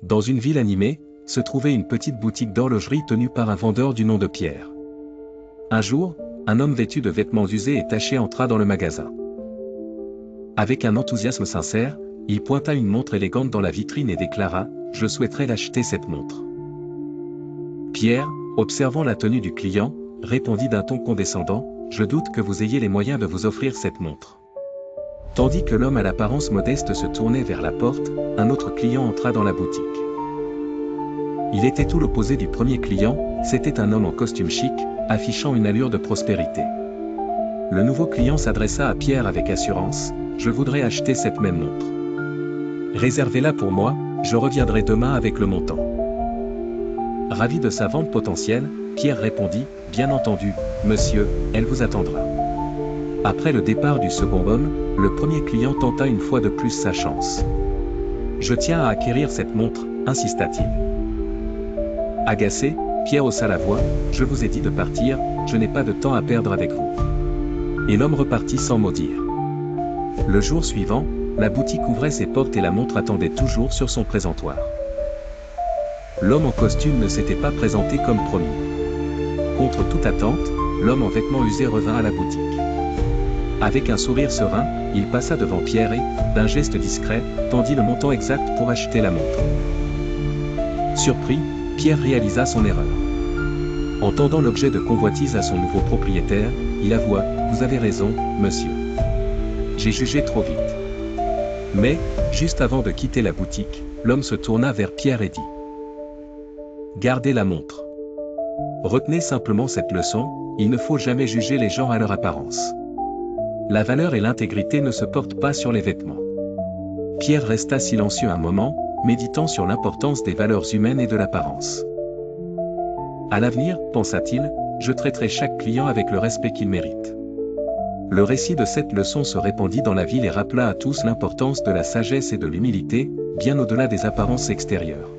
Dans une ville animée, se trouvait une petite boutique d'horlogerie tenue par un vendeur du nom de Pierre. Un jour, un homme vêtu de vêtements usés et tachés entra dans le magasin. Avec un enthousiasme sincère, il pointa une montre élégante dans la vitrine et déclara « Je souhaiterais l'acheter cette montre ». Pierre, observant la tenue du client, répondit d'un ton condescendant « Je doute que vous ayez les moyens de vous offrir cette montre ». Tandis que l'homme à l'apparence modeste se tournait vers la porte, un autre client entra dans la boutique. Il était tout l'opposé du premier client, c'était un homme en costume chic, affichant une allure de prospérité. Le nouveau client s'adressa à Pierre avec assurance « Je voudrais acheter cette même montre. Réservez-la pour moi, je reviendrai demain avec le montant. » Ravi de sa vente potentielle, Pierre répondit « Bien entendu, monsieur, elle vous attendra. » Après le départ du second homme, le premier client tenta une fois de plus sa chance. « Je tiens à acquérir cette montre, insista-t-il. Agacé, Pierre haussa la voix « Je vous ai dit de partir, je n'ai pas de temps à perdre avec vous. » Et l'homme repartit sans mot dire. Le jour suivant, la boutique ouvrait ses portes et la montre attendait toujours sur son présentoir. L'homme en costume ne s'était pas présenté comme promis. Contre toute attente, l'homme en vêtements usés revint à la boutique. Avec un sourire serein, il passa devant Pierre et, d'un geste discret, tendit le montant exact pour acheter la montre. Surpris, Pierre réalisa son erreur. En tendant l'objet de convoitise à son nouveau propriétaire, il avoua « Vous avez raison, monsieur. J'ai jugé trop vite. » Mais, juste avant de quitter la boutique, l'homme se tourna vers Pierre et dit « Gardez la montre. Retenez simplement cette leçon, il ne faut jamais juger les gens à leur apparence. La valeur et l'intégrité ne se portent pas sur les vêtements. » Pierre resta silencieux un moment, méditant sur l'importance des valeurs humaines et de l'apparence. À l'avenir, pensa-t-il, je traiterai chaque client avec le respect qu'il mérite. Le récit de cette leçon se répandit dans la ville et rappela à tous l'importance de la sagesse et de l'humilité, bien au-delà des apparences extérieures.